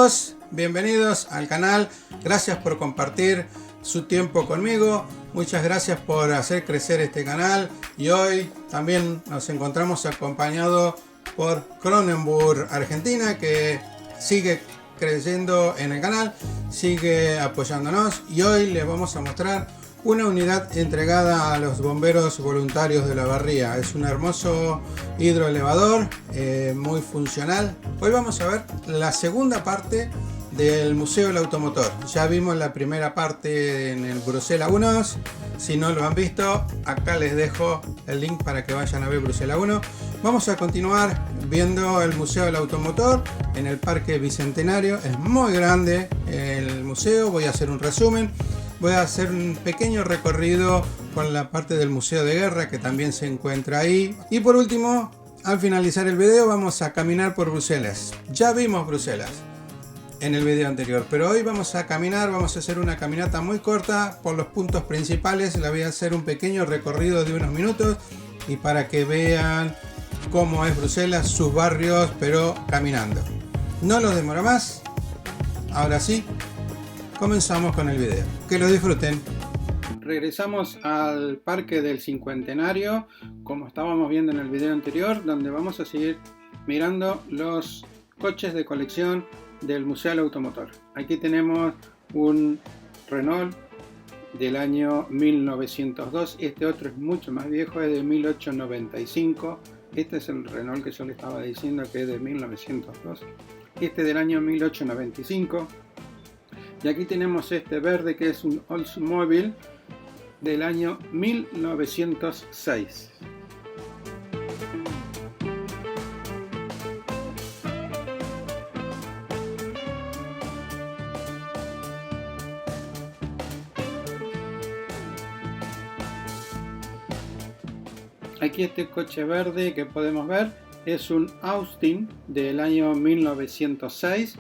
todos, bienvenidos al canal. Gracias por compartir su tiempo conmigo. Muchas gracias por hacer crecer este canal. Y hoy también nos encontramos acompañados por Cronenburg Argentina, que sigue creciendo en el canal, sigue apoyándonos. Y hoy les vamos a mostrar una unidad entregada a los bomberos voluntarios de La Barría. Es un hermoso hidroelevador, muy funcional. Hoy vamos a ver la segunda parte del Museo del Automotor. Ya vimos la primera parte en el Bruselas 1. Si no lo han visto, acá les dejo el link para que vayan a ver Bruselas 1. Vamos a continuar viendo el Museo del Automotor en el Parque Bicentenario. Es muy grande el museo. Voy a hacer un resumen. Voy a hacer un pequeño recorrido por la parte del Museo de Guerra, que también se encuentra ahí. Y por último, al finalizar el video, vamos a caminar por Bruselas. Ya vimos Bruselas en el video anterior, pero hoy vamos a caminar, vamos a hacer una caminata muy corta por los puntos principales. Le voy a hacer un pequeño recorrido de unos minutos y para que vean cómo es Bruselas, sus barrios, pero caminando. No los demoro más. Ahora sí, comenzamos con el video. Que lo disfruten. Regresamos al Parque del Cincuentenario, como estábamos viendo en el video anterior, donde vamos a seguir mirando los coches de colección del Museo del Automotor. Aquí tenemos un Renault del año 1902. Este otro es mucho más viejo, es de 1895. Este es el Renault que yo le estaba diciendo que es de 1902. Este del año 1895. Y aquí tenemos este verde que es un Oldsmobile del año 1906. Aquí este coche verde que podemos ver es un Austin del año 1906.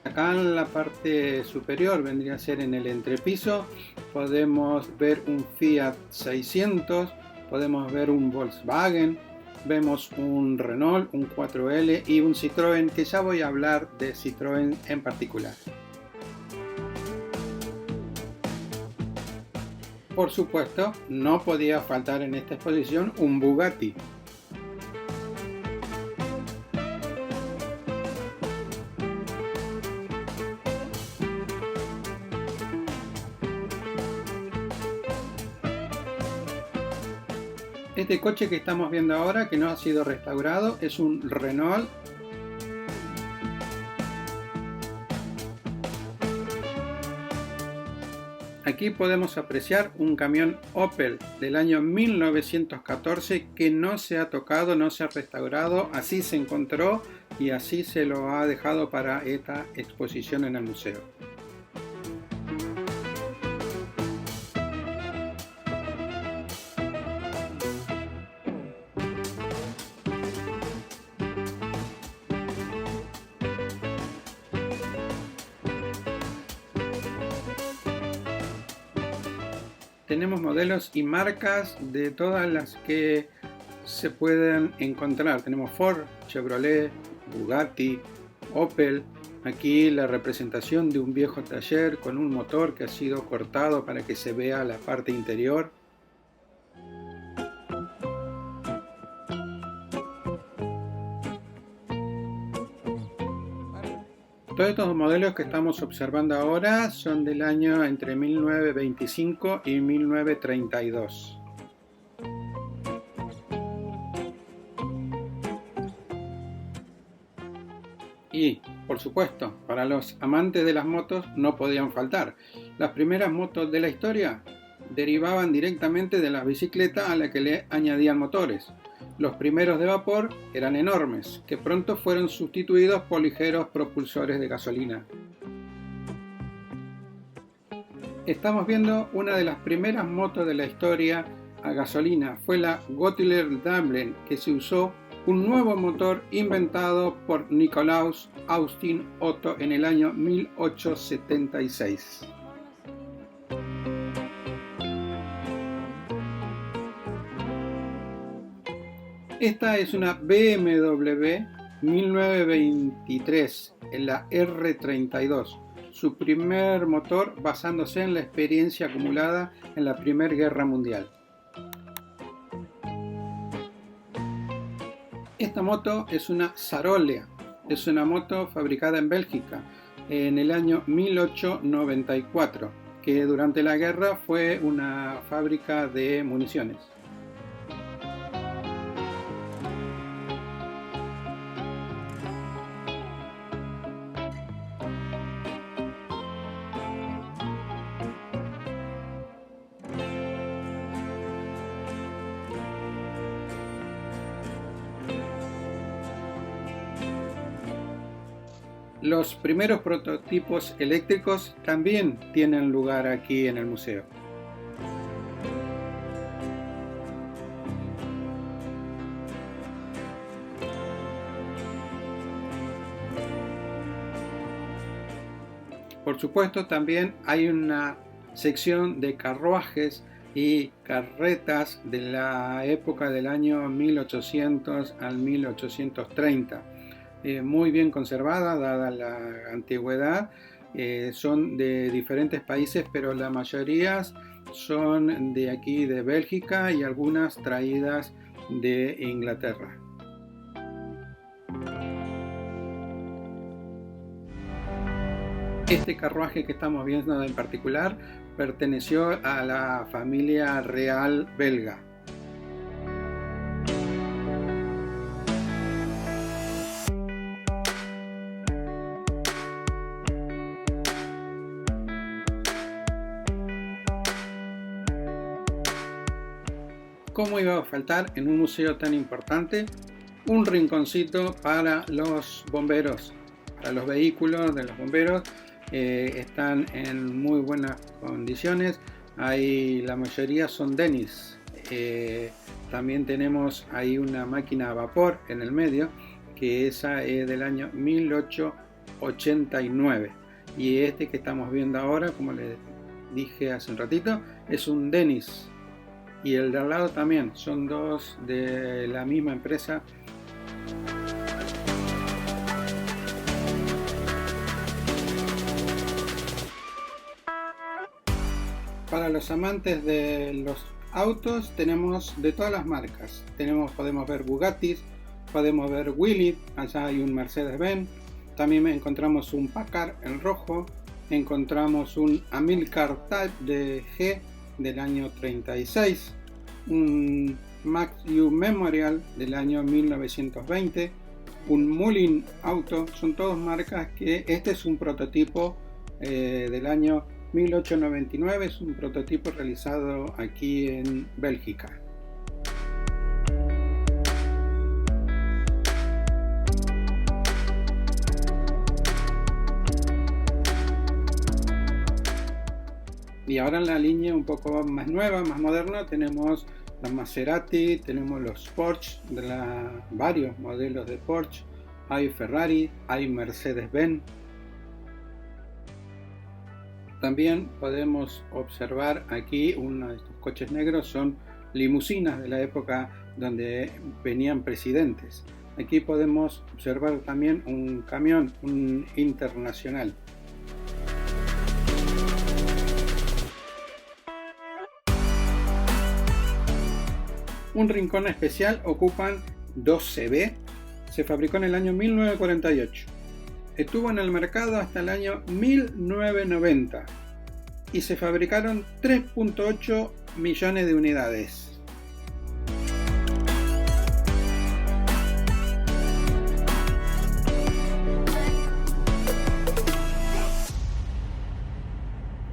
Acá en la parte superior, vendría a ser en el entrepiso, podemos ver un Fiat 600, podemos ver un Volkswagen, vemos un Renault, un 4L y un Citroën, que ya voy a hablar de Citroën en particular. Por supuesto, no podía faltar en esta exposición un Bugatti. Este coche que estamos viendo ahora, que no ha sido restaurado, es un Renault. Aquí podemos apreciar un camión Opel del año 1914 que no se ha tocado, no se ha restaurado, así se encontró y así se lo ha dejado para esta exposición en el museo. Tenemos modelos y marcas de todas las que se pueden encontrar. Tenemos Ford, Chevrolet, Bugatti, Opel. Aquí la representación de un viejo taller con un motor que ha sido cortado para que se vea la parte interior. Todos estos modelos que estamos observando ahora son del año entre 1925 y 1932. Y, por supuesto, para los amantes de las motos no podían faltar. Las primeras motos de la historia derivaban directamente de las bicicletas a las que le añadían motores. Los primeros de vapor eran enormes, que pronto fueron sustituidos por ligeros propulsores de gasolina. Estamos viendo una de las primeras motos de la historia a gasolina. Fue la Gottlieb Daimler, que se usó un nuevo motor inventado por Nikolaus Austin Otto en el año 1876. Esta es una BMW 1923, en la R32, su primer motor basándose en la experiencia acumulada en la Primera Guerra Mundial. Esta moto es una Sarolia, es una moto fabricada en Bélgica en el año 1894, que durante la guerra fue una fábrica de municiones. Los primeros prototipos eléctricos también tienen lugar aquí en el museo. Por supuesto, también hay una sección de carruajes y carretas de la época del año 1800 al 1830. Muy bien conservada, dada la antigüedad. Son de diferentes países, pero la mayoría son de aquí, de Bélgica, y algunas traídas de Inglaterra. Este carruaje que estamos viendo en particular perteneció a la familia real belga. ¿Cómo iba a faltar en un museo tan importante un rinconcito para los bomberos, para los vehículos de los bomberos? Están en muy buenas condiciones. La mayoría son Dennis. También tenemos ahí una máquina a vapor en el medio, que esa es del año 1889. Y este que estamos viendo ahora, como les dije hace un ratito, es un Dennis. Y el de al lado también, son dos de la misma empresa. Para los amantes de los autos tenemos de todas las marcas. Podemos ver Bugattis, podemos ver Willys, allá hay un Mercedes-Benz. También encontramos un Packard en rojo, encontramos un Amilcar Type de G del año 36, un Max-U Memorial del año 1920, un Mullin Auto. Son todas marcas que este es un prototipo del año 1899, es un prototipo realizado aquí en Bélgica. Y ahora en la línea un poco más nueva, más moderna, tenemos los Maserati, tenemos los Porsche, varios modelos de Porsche, hay Ferrari, hay Mercedes-Benz. También podemos observar aquí uno de estos coches negros, son limusinas de la época donde venían presidentes. Aquí podemos observar también un camión, un Internacional. Un rincón especial ocupan dos CB, se fabricó en el año 1948. Estuvo en el mercado hasta el año 1990 y se fabricaron 3.8 millones de unidades.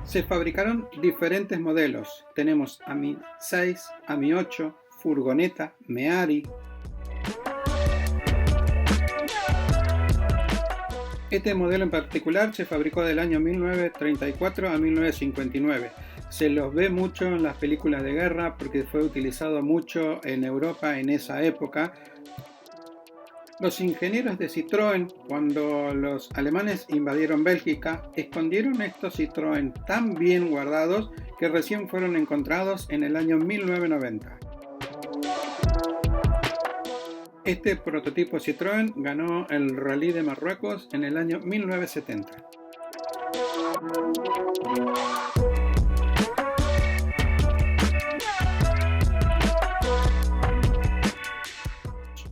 Se fabricaron diferentes modelos. Tenemos AMI 6, AMI 8, furgoneta, Meari. Este modelo en particular se fabricó del año 1934 a 1959. Se los ve mucho en las películas de guerra porque fue utilizado mucho en Europa en esa época. Los ingenieros de Citroën, cuando los alemanes invadieron Bélgica, escondieron estos Citroën tan bien guardados que recién fueron encontrados en el año 1990. Este prototipo Citroën ganó el Rally de Marruecos en el año 1970.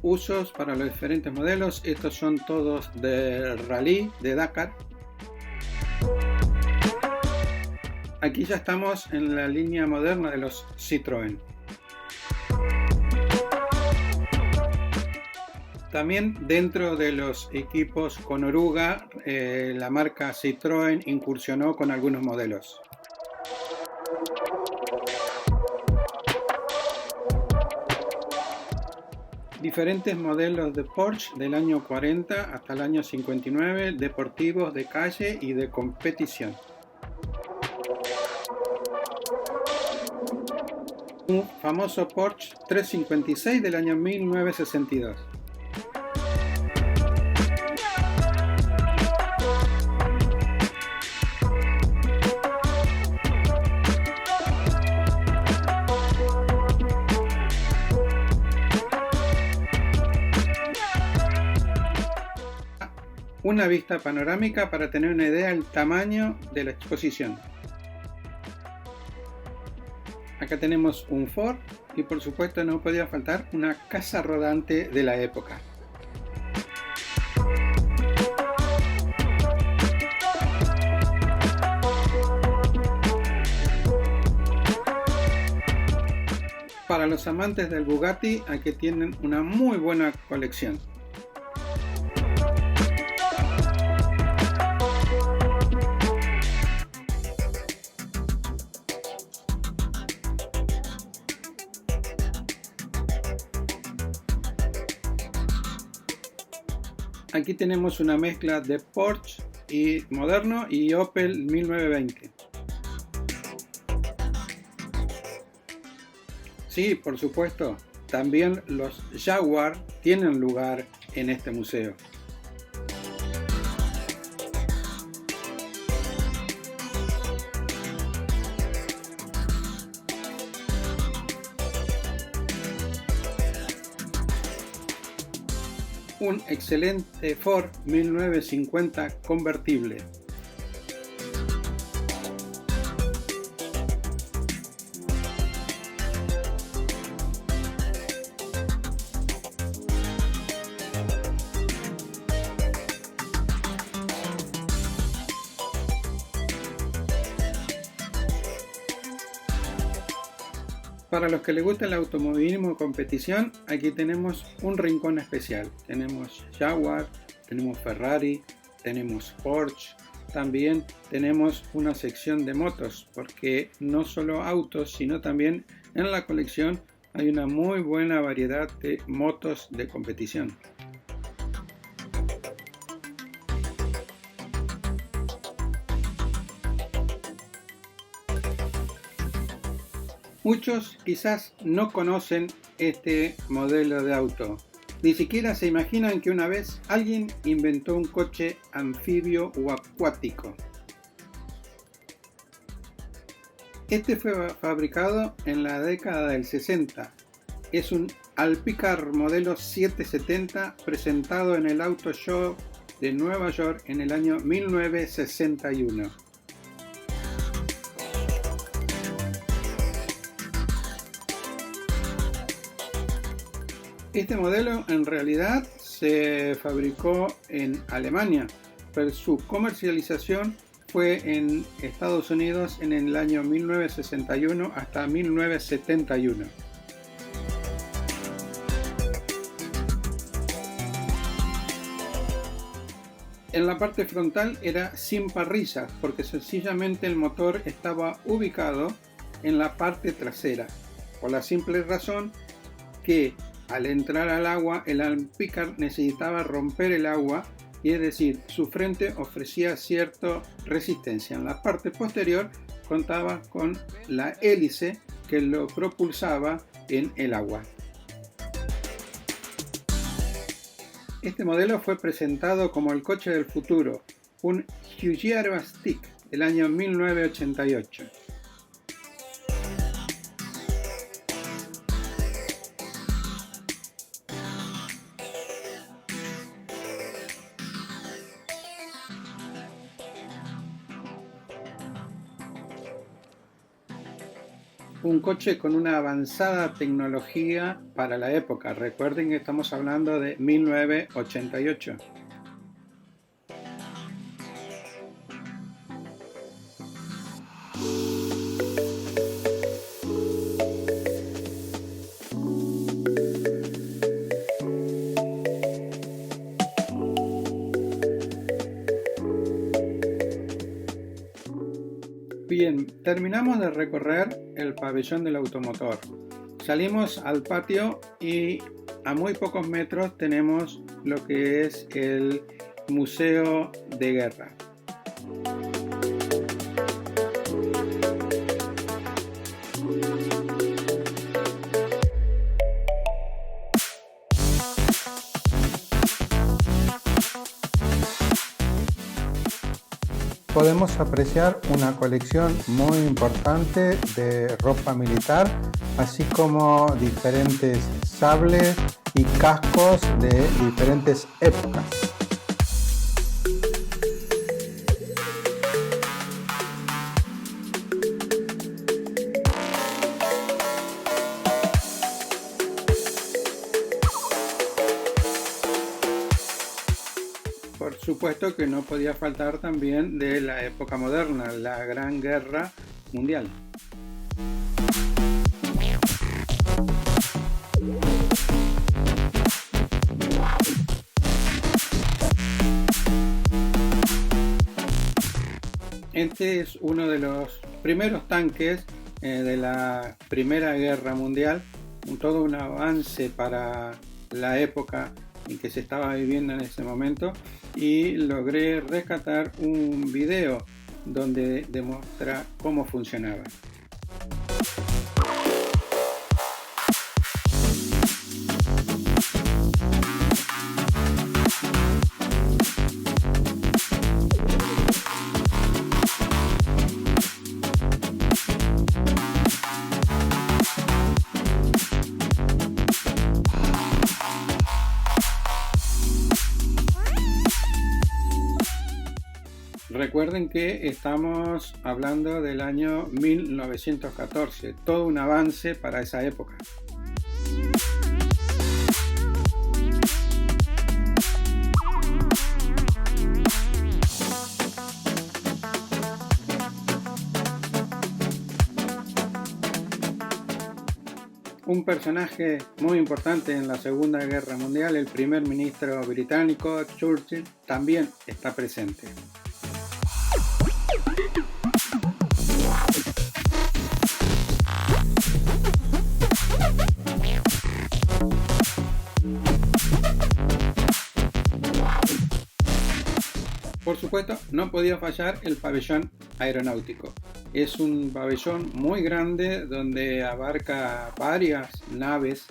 Usos para los diferentes modelos, estos son todos de Rally de Dakar. Aquí ya estamos en la línea moderna de los Citroën. También dentro de los equipos con oruga, la marca Citroën incursionó con algunos modelos. Diferentes modelos de Porsche del año 40 hasta el año 59, deportivos, de calle y de competición. Un famoso Porsche 356 del año 1962. Una vista panorámica para tener una idea del tamaño de la exposición. Acá tenemos un Ford y por supuesto no podía faltar una casa rodante de la época. Para los amantes del Bugatti, aquí tienen una muy buena colección. Aquí tenemos una mezcla de Porsche y moderno y Opel 1920. Sí, por supuesto, también los Jaguar tienen lugar en este museo. Un excelente Ford 1950 convertible. Para los que les gusta el automovilismo de competición, aquí tenemos un rincón especial. Tenemos Jaguar, tenemos Ferrari, tenemos Porsche, también tenemos una sección de motos, porque no solo autos, sino también en la colección hay una muy buena variedad de motos de competición. Muchos quizás no conocen este modelo de auto. Ni siquiera se imaginan que una vez alguien inventó un coche anfibio o acuático. Este fue fabricado en la década del 60. Es un Alpicar modelo 770 presentado en el Auto Show de Nueva York en el año 1961. Este modelo en realidad se fabricó en Alemania, pero su comercialización fue en Estados Unidos en el año 1961 hasta 1971. En la parte frontal era sin parrillas porque sencillamente el motor estaba ubicado en la parte trasera, por la simple razón que al entrar al agua, el Alpicar necesitaba romper el agua y es decir, su frente ofrecía cierta resistencia. En la parte posterior contaba con la hélice que lo propulsaba en el agua. Este modelo fue presentado como el coche del futuro, un Giugiaro Stick del año 1988. Un coche con una avanzada tecnología para la época. Recuerden que estamos hablando de 1988. Bien, terminamos de recorrer el pabellón del automotor. Salimos al patio y a muy pocos metros tenemos lo que es el Museo de Guerra. Podemos apreciar una colección muy importante de ropa militar, así como diferentes sables y cascos de diferentes épocas. Por supuesto que no podía faltar también de la época moderna, la Gran Guerra Mundial. Este es uno de los primeros tanques de la Primera Guerra Mundial, todo un avance para la época en que se estaba viviendo en ese momento, y logré rescatar un video donde demuestra cómo funcionaba. Recuerden que estamos hablando del año 1914, todo un avance para esa época. Un personaje muy importante en la Segunda Guerra Mundial, el primer ministro británico Churchill, también está presente. Por supuesto, no podía fallar el pabellón aeronáutico. Es un pabellón muy grande donde abarca varias naves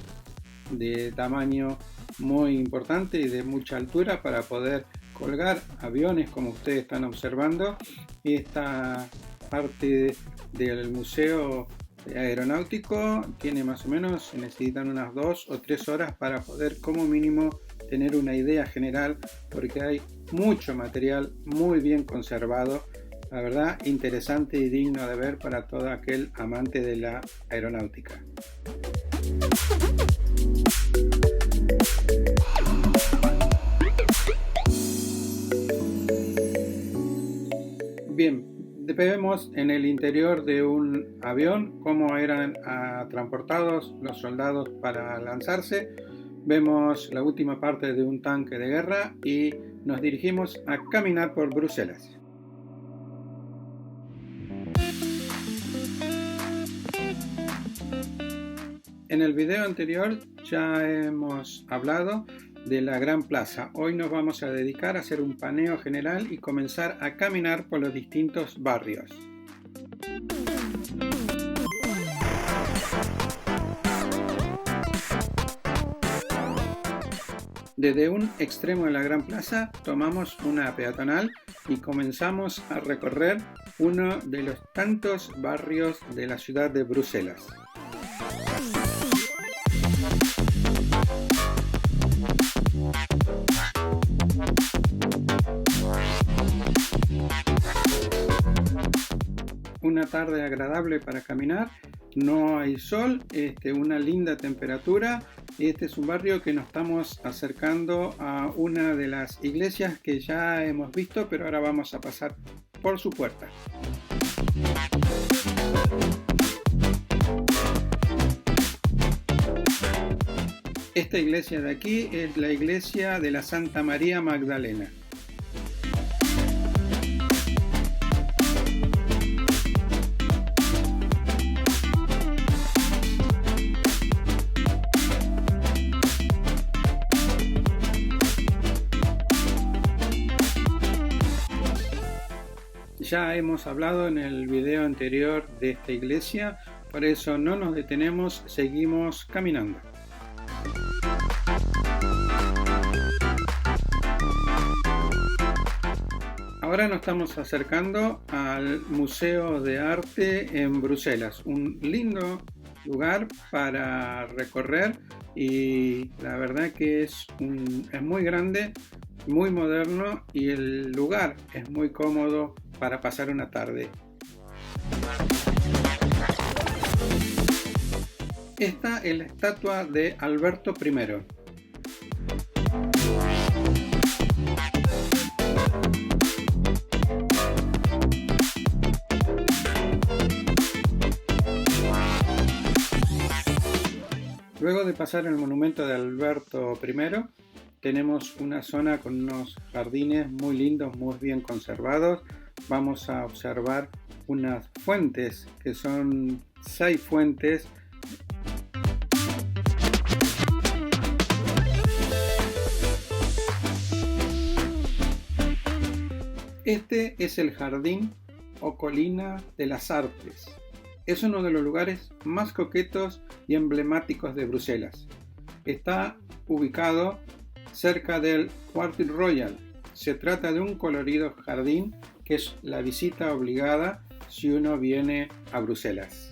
de tamaño muy importante y de mucha altura para poder colgar aviones, como ustedes están observando. Esta parte del museo aeronáutico tiene más o menos, se necesitan unas 2 o 3 horas para poder como mínimo tener una idea general, porque hay mucho material muy bien conservado, la verdad interesante y digno de ver para todo aquel amante de la aeronáutica. Bien, vemos en el interior de un avión cómo eran transportados los soldados para lanzarse. Vemos la última parte de un tanque de guerra y nos dirigimos a caminar por Bruselas. En el video anterior ya hemos hablado de la Gran Plaza. Hoy nos vamos a dedicar a hacer un paneo general y comenzar a caminar por los distintos barrios. Desde un extremo de la Gran Plaza tomamos una peatonal y comenzamos a recorrer uno de los tantos barrios de la ciudad de Bruselas. Una tarde agradable para caminar no hay sol, una linda temperatura. Este es un barrio que nos estamos acercando a una de las iglesias que ya hemos visto, pero ahora vamos a pasar por su puerta. Esta iglesia de aquí es la iglesia de la Santa María Magdalena. Ya hemos hablado en el video anterior de esta iglesia, por eso no nos detenemos, seguimos caminando. Ahora nos estamos acercando al Museo de Arte en Bruselas, un lindo lugar para recorrer y la verdad que es muy grande, muy moderno y el lugar es muy cómodo para pasar una tarde. Esta es la estatua de Alberto I. Luego de pasar el monumento de Alberto I, tenemos una zona con unos jardines muy lindos, muy bien conservados. Vamos a observar unas fuentes, que son 6 fuentes. Este es el Jardín o Colina de las Artes. Es uno de los lugares más coquetos y emblemáticos de Bruselas. Está ubicado cerca del Quartier Royal. Se trata de un colorido jardín que es la visita obligada si uno viene a Bruselas.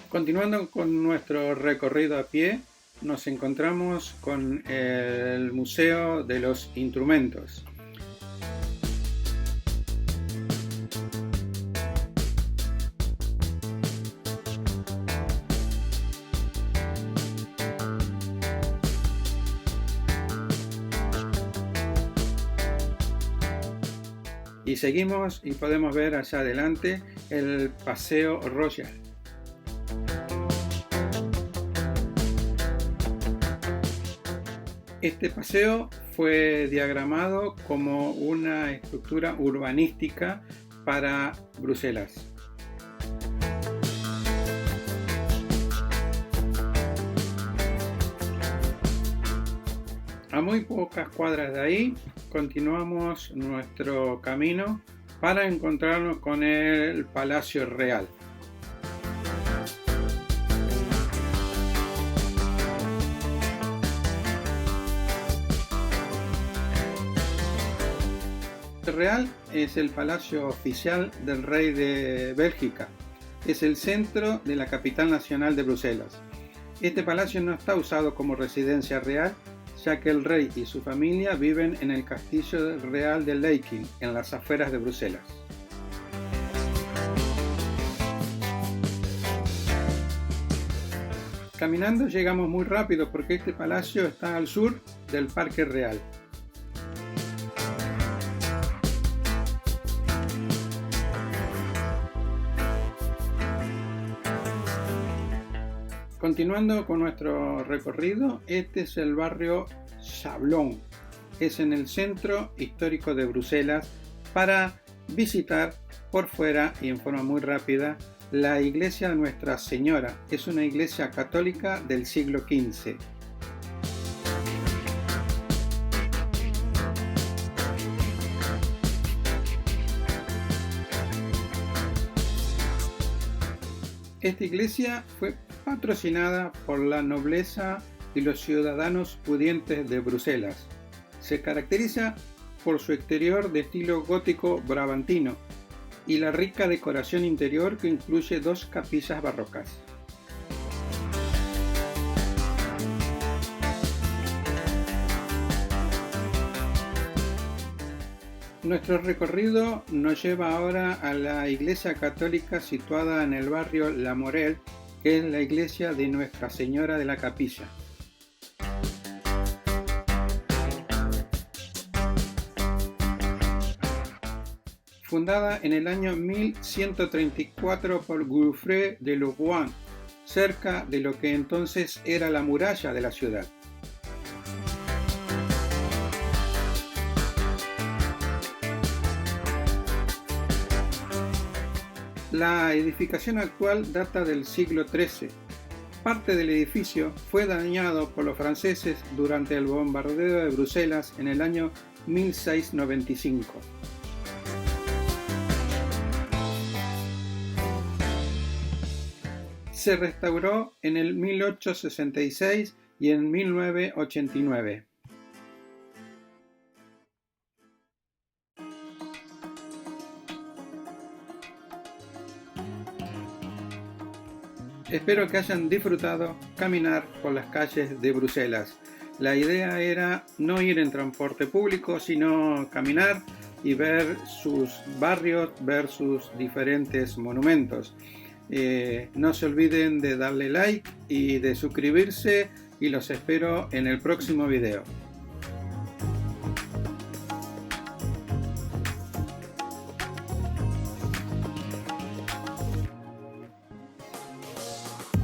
Continuando con nuestro recorrido a pie, nos encontramos con el Museo de los Instrumentos. Y seguimos y podemos ver allá adelante el Paseo Royal. Este paseo fue diagramado como una estructura urbanística para Bruselas. A muy pocas cuadras de ahí continuamos nuestro camino para encontrarnos con el Palacio Real. Real es el palacio oficial del rey de Bélgica. Es el centro de la capital nacional de Bruselas. Este palacio no está usado como residencia real, ya que el rey y su familia viven en el castillo real de Laeken, en las afueras de Bruselas. Caminando llegamos muy rápido porque este palacio está al sur del Parque Real. Continuando con nuestro recorrido, este es el barrio Sablon. Es en el centro histórico de Bruselas para visitar por fuera y en forma muy rápida la iglesia de Nuestra Señora. Es una iglesia católica del siglo XV. Esta iglesia fue patrocinada por la nobleza y los ciudadanos pudientes de Bruselas. Se caracteriza por su exterior de estilo gótico brabantino. y la rica decoración interior que incluye 2 capillas barrocas. Nuestro recorrido nos lleva ahora a la iglesia católica situada en el barrio La Morel, que es la iglesia de Nuestra Señora de la Capilla. Fundada en el año 1134 por Godfrey de Lorraine, cerca de lo que entonces era la muralla de la ciudad. La edificación actual data del siglo XIII. Parte del edificio fue dañado por los franceses durante el bombardeo de Bruselas en el año 1695. Se restauró en el 1866 y en 1989. Espero que hayan disfrutado caminar por las calles de Bruselas. La idea era no ir en transporte público, sino caminar y ver sus barrios, ver sus diferentes monumentos. No se olviden de darle like y de suscribirse y los espero en el próximo video.